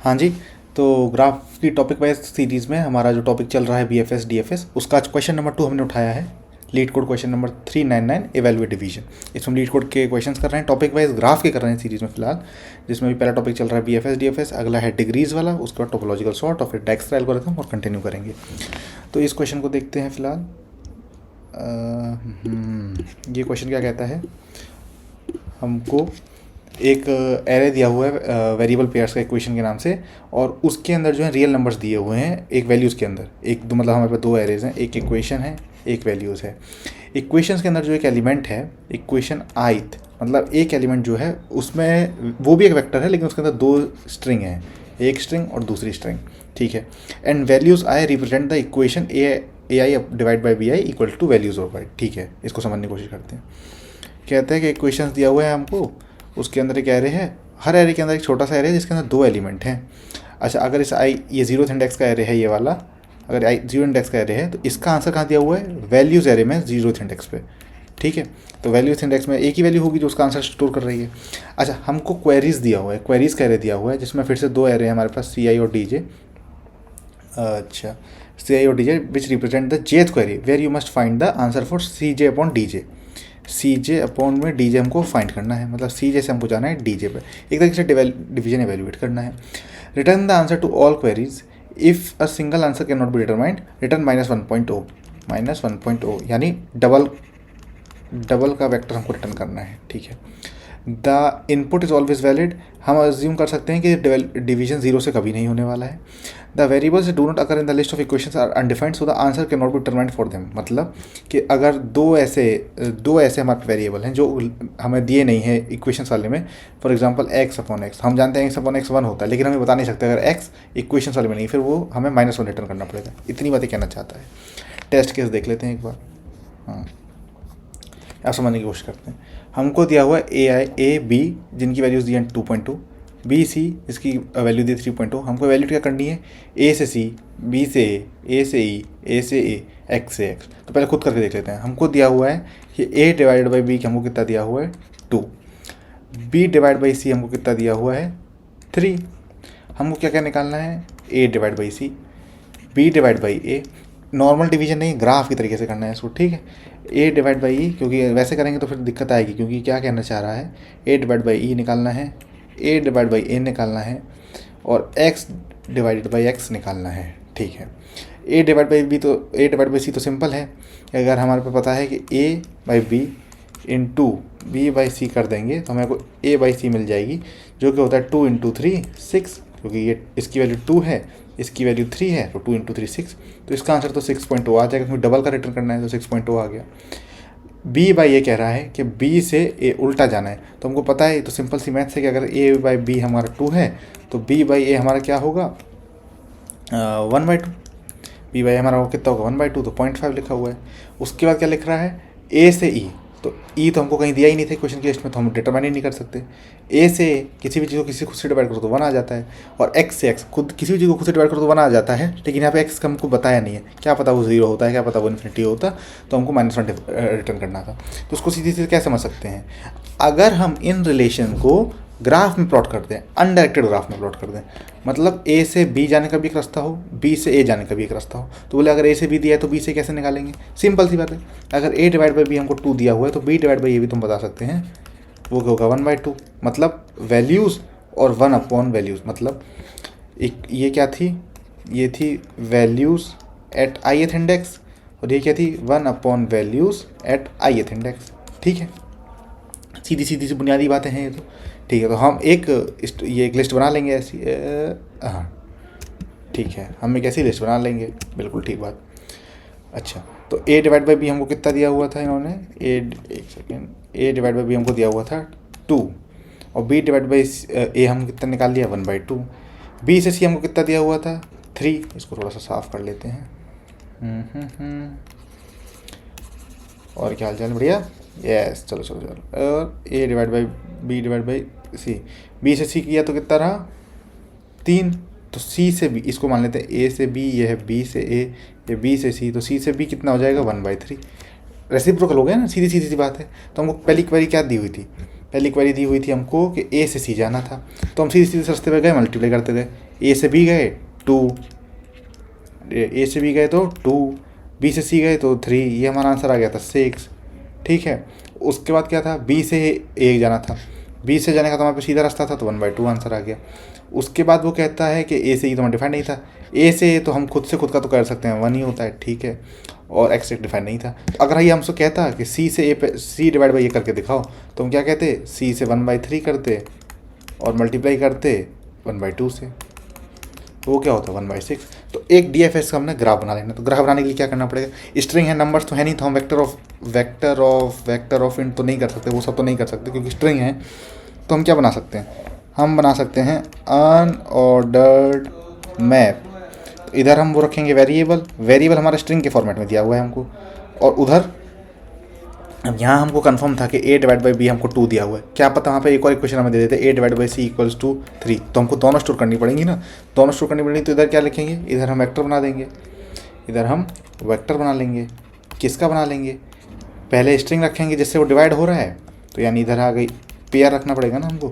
हाँ जी। तो ग्राफ की टॉपिक वाइज सीरीज़ में हमारा जो टॉपिक चल रहा है BFS DFS, उसका आज क्वेश्चन नंबर 2 हमने उठाया है। Leet code question number 399 evaluate division. इसमें लीड कोड के क्वेश्चंस कर रहे हैं, टॉपिक वाइज ग्राफ के कर रहे हैं सीरीज़ में फिलहाल, जिसमें भी पहला टॉपिक चल रहा है BFS DFS, अगला है डिग्रीज वाला, उसके बाद टोपोलॉजिकल सॉर्ट और फिर डायक्स्ट्रा एल्गोरिथम और कंटिन्यू करेंगे। तो इस क्वेश्चन को देखते हैं फिलहाल। ये क्वेश्चन क्या कहता है, हमको एक एरे दिया हुआ है वेरिएबल पेयर्स का इक्वेशन के नाम से, और उसके अंदर जो है रियल नंबर्स दिए हुए हैं एक वैल्यूज़ के अंदर। एक दो मतलब हमारे पास दो एरेज हैं, एक इक्वेशन है एक वैल्यूज़ है। इक्वेशंस के अंदर जो एक एलिमेंट है इक्वेशन ith, मतलब एक एलिमेंट जो है उसमें वो भी एक वेक्टर है लेकिन उसके अंदर दो स्ट्रिंग हैं, एक स्ट्रिंग और दूसरी स्ट्रिंग, ठीक है। And values I represent the equation ai divide by bi equal two values of y, ठीक है। इसको समझने की कोशिश करते हैं। कहते हैं कि इक्वेशंस दिया हुआ है हमको, उसके अंदर एक एरे है, हर एरे के अंदर एक छोटा सा एरे है जिसके अंदर दो एलिमेंट हैं। अच्छा, अगर इस ये 0th इंडेक्स का एरे है ये वाला, अगर 0 इंडेक्स का एरे है तो इसका आंसर कहाँ दिया हुआ है, वैल्यूज़ एरे में 0th इंडेक्स पे, ठीक है। तो वैल्यूज़ इंडेक्स में एक ही वैल्यू होगी जो उसका आंसर स्टोर कर रही है। अच्छा, हमको क्वेरीज दिया हुआ है, क्वेरीज का एरे दिया हुआ है जिसमें फिर से दो एरे हैं हमारे पास, CI और DJ। अच्छा, CI और DJ which represent the jth query where you must find the answer for CJ upon DJ। CJ upon में DJ हमको फाइंड करना है, मतलब CJ से हमको जाना है DJ पे, एक तरीके से डिवीजन एवेल्यूएट करना है। Return the answer to all queries if a single answer can not be determined, return -1.0 यानी डबल का वेक्टर हमको रिटर्न करना है, ठीक है। The input is always valid, हम अज्यूम कर सकते हैं कि डिवीजन 0 से कभी नहीं होने वाला है। The variables do not occur in the list of equations are undefined so the answer can not be determined for them, मतलब कि अगर दो ऐसे हमारे वेरिएबल हैं जो हमें दिए नहीं है इक्वेशंस वाले में, for example x upon x, हम जानते हैं x अपॉन x 1 होता है लेकिन हमें बता नहीं सकते अगर x इक्वेशंस वाले में नहीं, फिर वो हमें -1 रिटर्न करना पड़ेगा। इतनी बातें कहना चाहता है। टेस्ट केस देख लेते हैं एक बार, हाँ आप समझने की कोशिश करते हैं। हमको दिया हुआ है ए बी जिनकी वैल्यूज़ दी हैं 2.2, बी सी इसकी वैल्यू दी 3.2। हमको वैल्यू क्या करनी है, ए से सी, बी से ए से ई, ए से ए, एक्स से एक्स। तो पहले खुद करके देख लेते हैं। हमको दिया हुआ है कि ए डिवाइडेड बाई बी हमको कितना दिया हुआ है 2, बी डिवाइड बाई सी हमको कितना दिया हुआ है 3। हमको क्या क्या निकालना है, A divide by C, B divide by A, normal division नहीं ग्राफ की तरीके से करना है इसको, ठीक है। ए डिवाइड बाई ई, क्योंकि वैसे करेंगे तो फिर दिक्कत आएगी, क्योंकि क्या कहना चाह रहा है, ए डिवाइड बाई ई निकालना है, ए डिवाइड बाई ए निकालना है, और एक्स डिवाइडेड बाई एक्स निकालना है, ठीक है। ए डिवाइड बाई बी तो ए डिवाइड बाई सी तो सिंपल है, अगर हमारे पे पता है कि A by B into B by C कर देंगे तो हमें को ए बाई सी मिल जाएगी, जो कि होता है 2 × 3 6, क्योंकि ये इसकी वैल्यू 2 है इसकी वैल्यू 3 है, तो 2 × 3 6, तो इसका आंसर तो 6.0 आ जाएगा, क्योंकि डबल का रिटर्न करना है तो 6.0 आ गया। बी बाई ए कह रहा है कि बी से ए उल्टा जाना है, तो हमको पता है तो सिंपल सी मैथ्स है कि अगर ए बाई बी हमारा 2 है तो बी बाई ए हमारा क्या होगा 1/2। बी बाई हमारा कितना होगा 1/2, तो 0.5 लिखा हुआ है। उसके बाद क्या लिख रहा है, ए से ई, तो ई तो हमको कहीं दिया ही नहीं था क्वेश्चन की लिस्ट में, तो हम डिटरमाइन ही नहीं कर सकते। ए से किसी भी चीज़ को किसी खुद से डिवाइड करो तो 1 आ जाता है, और एक्स से एक्स खुद किसी भी चीज़ को खुद से डिवाइड करो तो 1 आ जाता है, लेकिन यहाँ पे एक्स का हमको बताया नहीं है, क्या पता वो 0 होता है, क्या पता वो इन्फिनिटी होता, तो हमको -1 रिटर्न करना था। तो उसको सीधी सीधे क्या समझ सकते हैं, अगर हम इन रिलेशन को ग्राफ में प्लॉट कर दें, अनडायरेक्टेड ग्राफ में प्लॉट कर दें, मतलब ए से बी जाने का भी एक रास्ता हो, बी से ए जाने का भी एक रास्ता हो, तो बोले अगर ए से बी दिया है तो बी से कैसे निकालेंगे, सिंपल सी बात है। अगर ए डिवाइड बाई बी हमको 2 दिया हुआ है तो बी डिवाइड बाई ए भी तुम बता सकते हैं, वो क्या होगा 1/2, मतलब वैल्यूज़ और 1 अपॉन वैल्यूज़, मतलब एक ये क्या थी, ये थी वैल्यूज़ एट ith इंडेक्स, और ये क्या थी 1 upon values at ith index, ठीक है। सीधी सीधी सी बुनियादी बातें हैं ये तो, ठीक है। तो हम ये एक लिस्ट बना लेंगे ऐसी, हाँ ठीक है, हम एक ऐसी लिस्ट बना लेंगे, बिल्कुल ठीक बात। अच्छा, तो ए डिवाइड बाई बी हमको कितना दिया हुआ था इन्होंने, ए डिवाइड बाई बी हमको दिया हुआ था 2, और बी डिवाइड बाई ए हम कितना निकाल लिया 1/2। बी से सी हमको कितना दिया हुआ था 3, इसको थोड़ा सा साफ कर लेते हैं। और क्या हाल चाल, बढ़िया, यस, चलो चलो चलो। और A divide by B divide by C, B से सी किया तो कितना रहा 3, तो सी से बी, इसको मान लेते हैं ए से बी, ये है बी से ए, ये बी से सी, तो सी से बी कितना हो जाएगा 1/3। रेसिप्रोकल हो गया ना, सीधी सीधी सी बात है। तो हमको पहली क्वेरी क्या दी हुई थी, पहली क्वेरी दी हुई थी हमको कि ए से सी जाना था, तो हम सीधे सीधे रास्ते पे गए, मल्टीप्लाई करते गए। ए से बी गए 2, ए से बी गए तो 2, बी से सी गए तो 3, ये हमारा आंसर आ गया था 6। ठीक है, उसके बाद क्या था, बी से ए जाना था, बी से जाने का तो हमारे पे सीधा रास्ता था, तो 1/2 आंसर आ गया। उसके बाद वो कहता है कि ए से ई तो हमें डिफाइन नहीं था, ए से तो हम खुद से खुद का तो कर सकते हैं 1 ही होता है, ठीक है, और एक्स डिफाइन नहीं था। तो अगर ये हमसे कहता कि सी से ए पे सी डिवाइड बाई ए करके दिखाओ, तो हम क्या कहते, सी से 1/3 करते और मल्टीप्लाई करते 1/2 से, तो वो क्या होता है 1/6। तो एक DFS का हमने ग्राफ बना लेना। तो ग्राफ बनाने के लिए क्या करना पड़ेगा, स्ट्रिंग है, नंबर्स तो है नहीं, तो हम वेक्टर ऑफ इंट तो नहीं कर सकते, वो सब तो नहीं कर सकते क्योंकि स्ट्रिंग है। तो हम क्या बना सकते हैं, हम बना सकते हैं अनऑर्डर्ड मैप। तो इधर हम वो रखेंगे वेरिएबल हमारा स्ट्रिंग के फॉर्मेट में दिया हुआ है हमको, और उधर अब यहाँ हमको कंफर्म था कि a/b हमको 2 दिया हुआ है, क्या पता वहाँ पे एक और इक्वेशन हमें दे देते a/c इक्वल्स टू 3, तो हमको दोनों स्टोर करनी पड़ेंगी ना, दोनों स्टोर करनी पड़ेंगी। तो इधर क्या लिखेंगे, इधर हम वेक्टर बना देंगे, इधर हम वेक्टर बना लेंगे। किसका बना लेंगे, पहले स्ट्रिंग रखेंगे जिससे वो डिवाइड हो रहा है, तो यानी इधर आ गई पेयर रखना पड़ेगा ना हमको,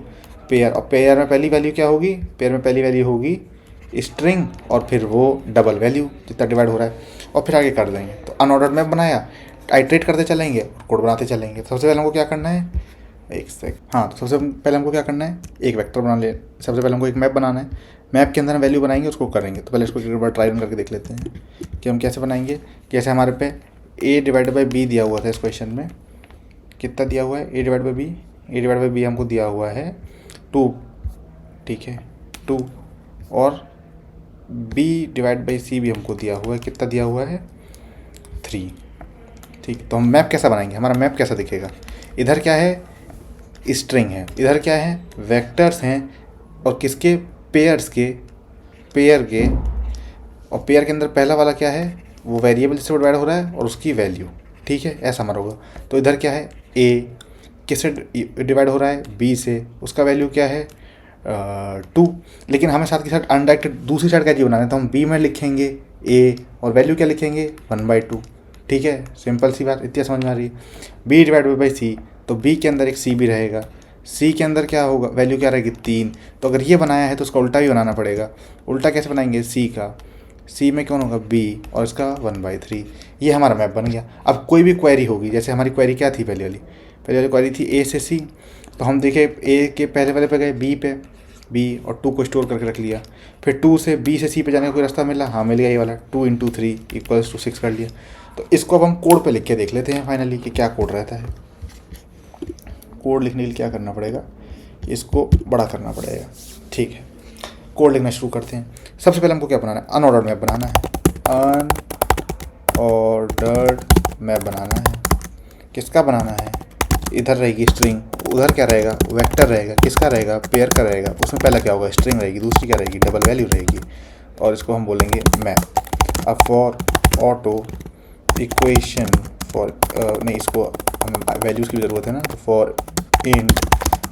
पेयर, और पेयर में पहली वैल्यू क्या होगी, पेयर में पहली वैल्यू होगी स्ट्रिंग और फिर वो डबल वैल्यू जितना डिवाइड हो रहा है, और फिर आगे कर देंगे। तो अनऑर्डर्ड मैप बनाया, आइट्रेट करते चलेंगे, कोड बनाते चलेंगे। सबसे पहले हमको क्या करना है, एक सेक हाँ, तो सबसे पहले हमको क्या करना है, एक वेक्टर बना ले। सबसे पहले हमको एक मैप बनाना है, मैप के अंदर हम वैल्यू बनाएंगे, उसको करेंगे। तो पहले इसको एक बार ट्राई रन करके देख लेते हैं कि हम कैसे बनाएंगे। कैसे हमारे पे a/b दिया हुआ था इस क्वेश्चन में, कितना दिया हुआ है a/b हमको दिया हुआ है 2, ठीक है 2, और b/c भी हमको दिया हुआ है, कितना दिया हुआ है 3, ठीक। तो हम मैप कैसा बनाएंगे, हमारा मैप कैसा दिखेगा, इधर क्या है स्ट्रिंग है, इधर क्या है वेक्टर्स हैं, और किसके, पेयर के, और पेयर के अंदर पहला वाला क्या है, वो वेरिएबल जिससे डिवाइड हो रहा है और उसकी वैल्यू, ठीक है, ऐसा हमारा होगा। तो इधर क्या है a किससे डिवाइड हो रहा है, b से, उसका वैल्यू क्या है 2, लेकिन हमें साथ के साथ अनडायरेक्टेड दूसरी साइड का जी बनाना है, तो हम b में लिखेंगे a और वैल्यू क्या लिखेंगे 1/2, ठीक है, सिंपल सी बात, इतनी समझ में आ रही है। b/c, तो b के अंदर एक c भी रहेगा, c के अंदर क्या होगा, वैल्यू क्या रहेगी 3। तो अगर ये बनाया है तो उसका उल्टा भी बनाना पड़ेगा। उल्टा कैसे बनाएंगे, c का, c में कौन होगा b, और इसका 1/3। ये हमारा मैप बन गया। अब कोई भी क्वेरी होगी, जैसे हमारी क्वेरी क्या थी, पहले वाली क्वेरी थी a से c, तो हम देखे a के पहले वाले पे गए, b और 2 को स्टोर करके रख लिया। फिर 2 से b से c पे जाने का कोई रास्ता मिला, हाँ मिल गया, ये वाला 2 × 3 = 6 कर लिया। तो इसको अब हम कोड पे लिख के देख लेते हैं फाइनली कि क्या कोड रहता है। कोड लिखने के लिए क्या करना पड़ेगा, इसको बड़ा करना पड़ेगा, ठीक है। कोड लिखना शुरू करते हैं। सबसे पहले हमको क्या बनाना है, अनऑर्डर्ड मैप बनाना है, अनऑर्डर्ड मैप बनाना है। किसका बनाना है, इधर रहेगी स्ट्रिंग, उधर क्या रहेगा वेक्टर रहेगा, किसका रहेगा पेयर का रहेगा, उसमें पहला क्या होगा स्ट्रिंग रहेगी, दूसरी क्या रहेगी डबल वैल्यू रहेगी, और इसको हम बोलेंगे मैप। अब फॉर ऑटो इक्वेशन फॉर नहीं, इसको हमें वैल्यूज़ की ज़रूरत है ना, तो for int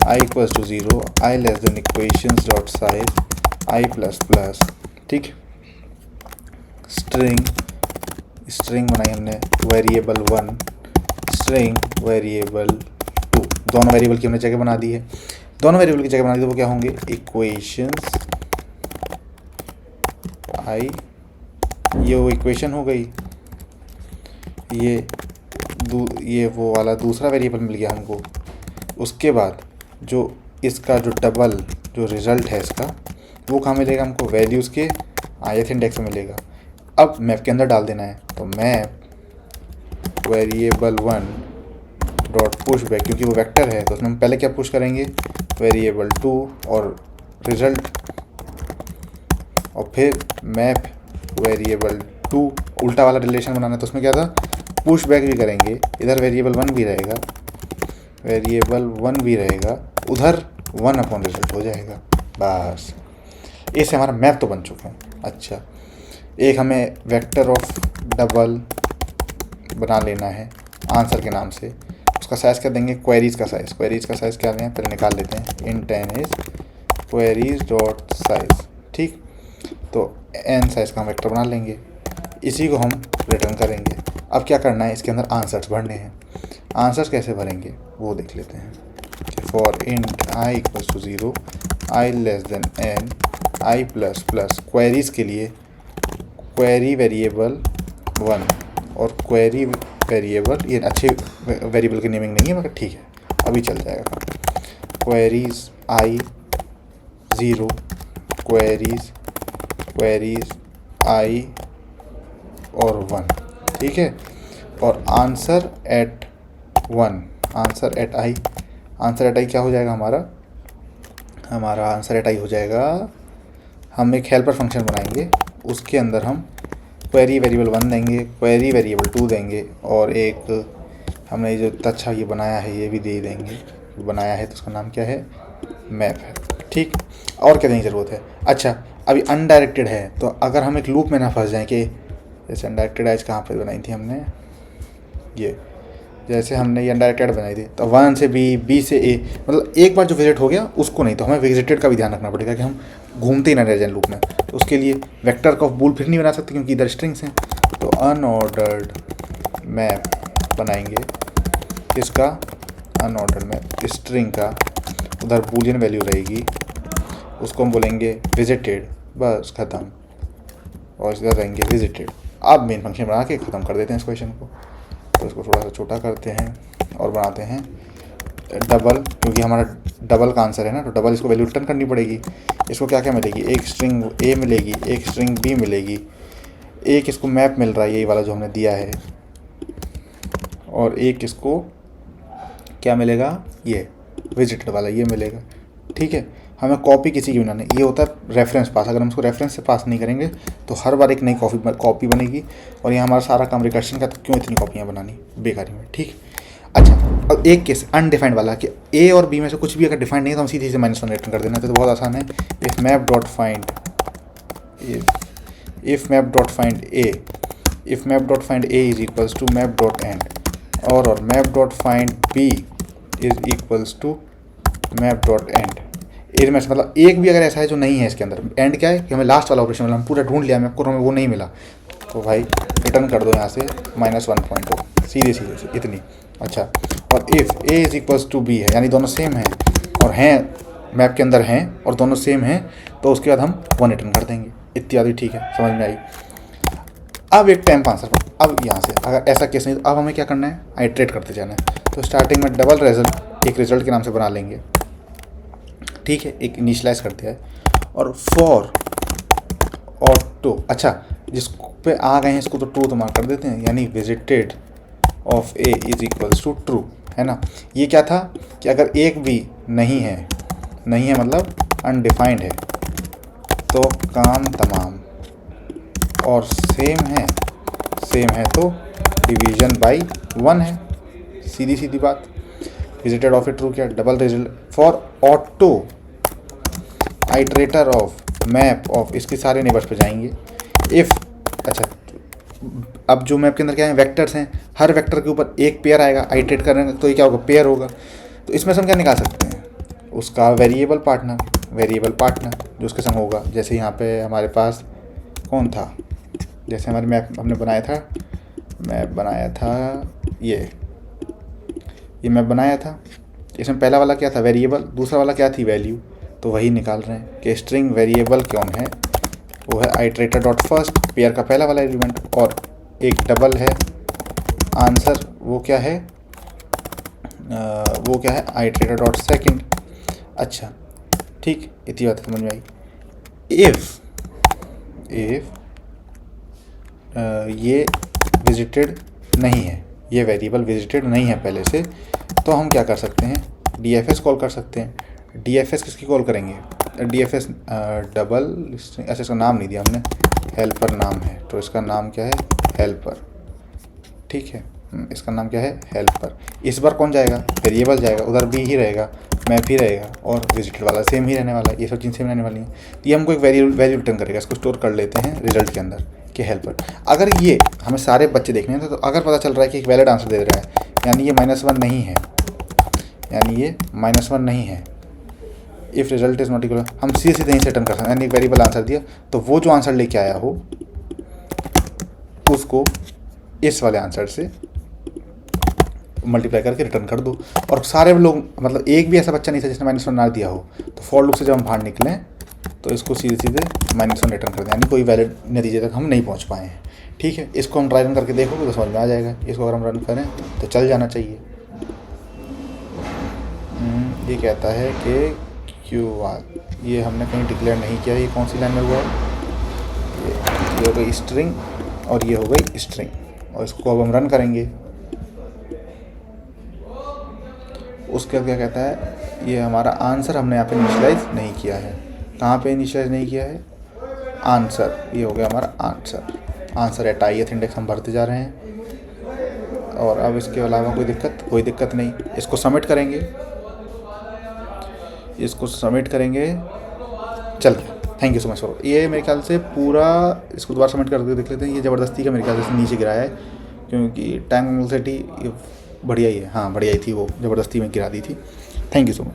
i = 0, i less than equations dot size i++, ठीक। स्ट्रिंग बनाई हमने वेरिएबल 1, स्ट्रिंग वेरिएबल 2, दोनों वेरिएबल की हमने जगह बना दी है। दोनों वेरिएबल की जगह बना दी तो वो क्या होंगे, इक्वेशंस i, ये वो इक्वेशन हो गई, ये वो वाला दूसरा वेरिएबल मिल गया हमको। उसके बाद जो इसका जो डबल जो रिज़ल्ट है इसका, वो कहाँ मिलेगा हमको, वैल्यूज़ के ith इंडेक्स में मिलेगा। अब मैप के अंदर डाल देना है, तो map variable 1 dot push back, क्योंकि वो वेक्टर है तो उसमें हम पहले क्या पुश करेंगे, वेरिएबल 2 और रिज़ल्ट, और फिर मैप वेरिएबल 2, उल्टा वाला रिलेशन बनाना है तो उसमें क्या था पुश बैक भी करेंगे, इधर वेरिएबल 1 भी रहेगा, उधर 1/रिजल्ट हो जाएगा। बस इससे हमारा मैप तो बन चुका है। अच्छा, एक हमें वेक्टर ऑफ डबल बना लेना है आंसर के नाम से, उसका साइज़ क्या देंगे, क्वेरीज़ का साइज़ क्या लें, पहले निकाल लेते हैं, int n is queries dot size, ठीक। तो n साइज़ का हम वेक्टर बना लेंगे, इसी को हम रिटर्न करेंगे। अब क्या करना है, इसके अंदर आंसर्स भरने हैं। आंसर्स कैसे भरेंगे वो देख लेते हैं। For int i equals to 0, i less than n, i plus plus queries के लिए क्वेरी वेरिएबल 1 और क्वेरी वेरिएबल, ये अच्छे वेरिएबल की नेमिंग नहीं है मगर ठीक है अभी चल जाएगा, क्वेरीज आई 0, क्वेरीज आई और 1, ठीक है। और आंसर एट 1, आंसर एट आई क्या हो जाएगा हमारा आंसर एट आई हो जाएगा, हम एक हेल्पर फंक्शन बनाएंगे, उसके अंदर हम क्वेरी वेरिएबल 1 देंगे, क्वेरी वेरिएबल 2 देंगे, और एक हमने जो अच्छा ये बनाया है ये भी दे देंगे, बनाया है तो उसका नाम क्या है, मैप है, ठीक। और क्या देने की ज़रूरत है, अच्छा अभी अनडायरेक्टेड है तो अगर हम एक लूप में ना फंस जाएं कि जैसे अनडायरेक्टेड एज कहाँ पे बनाई थी हमने, ये जैसे हमने ये अनडायरेक्टेड बनाई थी तो 1 से बी से ए, मतलब एक बार जो विजिट हो गया उसको नहीं, तो हमें विजिटेड का भी ध्यान रखना पड़ेगा कि हम घूमते ही ना रह जाएं लूप में। तो उसके लिए वेक्टर का बूल फिर नहीं बना सकते क्योंकि इधर स्ट्रिंग्स हैं, तो अनऑर्डर्ड मैप बनाएंगे, इसका अनऑर्डर्ड मैप स्ट्रिंग का, उधर बूलियन वैल्यू रहेगी, उसको हम बोलेंगे विजिटेड, बस ख़त्म, और इधर रहेंगे विजिटेड। अब मेन फंक्शन बना के ख़त्म कर देते हैं इस क्वेश्चन को। तो इसको थोड़ा सा छोटा करते हैं और बनाते हैं डबल, क्योंकि हमारा डबल का आंसर है ना, तो डबल इसको वैल्यू रिटर्न करनी पड़ेगी। इसको क्या क्या मिलेगी, एक स्ट्रिंग ए मिलेगी, एक स्ट्रिंग बी मिलेगी, एक इसको मैप मिल रहा है यही वाला जो हमने दिया है, और एक इसको क्या मिलेगा, ये विजिटेड वाला ये मिलेगा, ठीक है। हमें कॉपी किसी की भी नहीं, ये होता है रेफरेंस पास, अगर हम इसको रेफरेंस से पास नहीं करेंगे तो हर बार एक नई कॉपी बनेगी, और ये हमारा सारा काम रिकर्शन का, तो क्यों इतनी कॉपियाँ बनानी बेकारी में, ठीक। अच्छा अब एक केस अनडिफाइंड वाला कि ए और बी में से कुछ भी अगर डिफाइंड नहीं है तो हम सीधे से -1 रिटर्न कर देना, तो बहुत आसान है। If map dot find if map dot find A is equals to map dot end, और map dot find B is equals to map dot end. एड में मतलब एक भी अगर ऐसा है जो नहीं है इसके अंदर, एंड क्या है कि हमें लास्ट वाला ऑपरेशन मिला, हम पूरा ढूंढ लिया मैप को, हमें वो नहीं मिला, तो भाई रिटर्न कर दो यहाँ से -1.2, सीधे इतनी। अच्छा और if a is equals to b है, यानी दोनों सेम हैं और हैं मैप के अंदर हैं और दोनों सेम हैं, तो उसके बाद हम 1 रिटर्न कर देंगे इत्यादि, ठीक है, समझ में आई। अब एक टाइम आंसर पर, अब यहाँ से अगर ऐसा केस नहीं तो अब हमें क्या करना है, आइट्रेट करते जाना है। तो स्टार्टिंग में डबल रिजल्ट एक रिजल्ट के नाम से बना लेंगे, ठीक है, एक इनिशियलाइज करते हैं, और फॉर और टू, अच्छा जिस पे आ गए हैं इसको तो ट्रू तो मार्क कर देते हैं, यानी visited of a is equals to true, है ना। ये क्या था कि अगर एक भी नहीं है मतलब अनडिफाइंड है तो काम तमाम, और सेम है तो डिवीजन बाय 1 है, सीधी बात। विजिटेड ऑफ ए ट्रू क्या, double result for auto iterator of map of, इसके सारे नेबर्स पे जाएंगे। इफ़ अच्छा अब जो मैप के अंदर क्या है, वेक्टर्स हैं, हर वेक्टर के ऊपर एक पेयर आएगा, आइट्रेट करेंगे तो ये क्या होगा, पेयर होगा। तो इसमें से हम क्या निकाल सकते हैं, उसका वेरिएबल पार्टनर जो उसके संग होगा। जैसे यहाँ पे हमारे पास कौन था, जैसे हमारे मैप हमने बनाया था ये मैप बनाया था, इसमें पहला वाला क्या था, वेरिएबल, दूसरा वाला क्या थी, वैल्यू। तो वही निकाल रहे हैं कि स्ट्रिंग वेरिएबल कौन है, वो है आइट्रेटर डॉट फर्स्ट, पेयर का पहला वाला एलिमेंट, और एक डबल है आंसर, वो क्या है आइट्रेटर डॉट सेकंड। अच्छा ठीक, इतनी बात समझ में आई। इफ़ ये विजिटेड नहीं है, ये वेरिएबल विजिटेड नहीं है पहले से, तो हम क्या कर सकते हैं, DFS कॉल कर सकते हैं। DFS किसकी कॉल करेंगे, DFS डबल, अच्छा इसका नाम नहीं दिया हमने, हेल्पर नाम है, तो इसका नाम क्या है, हेल्पर, ठीक है, इसका नाम क्या है, हेल्पर। इस बार कौन जाएगा, वेरिएबल जाएगा, उधर भी ही रहेगा, मैप ही रहेगा, और विजिटेड वाला सेम ही रहने वाला है, ये सब चीज़ सेम रहने वाली हैं। तो ये हमको एक वैल्यू रिटर्न करेगा, इसको स्टोर कर लेते हैं रिजल्ट के अंदर कि हेल्पर। अगर ये हमें सारे बच्चे देखने हैं तो अगर पता चल रहा है कि एक वैलिड आंसर दे रहा है, यानी ये -1 नहीं है, if result is not equal, हम सीधे यहीं से रिटर्न कर सकते हैं, यानी एक वेरिएबल आंसर दिया तो वो जो आंसर लेके आया हो उसको इस वाले आंसर से मल्टीप्लाई करके रिटर्न कर दो। और सारे लोग, मतलब एक भी ऐसा बच्चा नहीं था जिसने -1 ना दिया हो। तो फॉर लूप से जब हम बाहर निकलें तो इसको सीधे सीधे -1 रिटर्न कर दें, यानी कोई वैलिड नतीजे तक हम नहीं पहुंच पाए हैं। ठीक है, इसको हम ट्राई रन करके देखोगे तो समझ में आ जाएगा। इसको अगर हम रन करें तो चल जाना चाहिए। ये कहता है कि ये हमने कहीं डिक्लेयर नहीं किया। ये कौन सी लाइन में हुआ है? ये हो गई स्ट्रिंग और ये हो गई स्ट्रिंग। और इसको अब हम रन करेंगे। उसके बाद क्या कहता है, ये हमारा आंसर हमने यहाँ पे इनिशियलाइज नहीं किया है। कहाँ पे इनिशियलाइज नहीं किया है? आंसर। ये हो गया हमारा आंसर एट ith इंडेक्स हम भरते जा रहे हैं। और अब इसके अलावा कोई दिक्कत नहीं। इसको सबमिट करेंगे। चल गया। Thank you so much for. ये मेरे ख्याल से पूरा, इसको दोबारा सबमिट करके देख लेते हैं। ये ज़बरदस्ती का मेरे ख्याल से नीचे गिराया है, क्योंकि टाइम कॉम्प्लेक्सिटी बढ़िया ही है। हाँ बढ़िया ही थी, वो ज़बरदस्ती में गिरा दी थी। Thank you so much.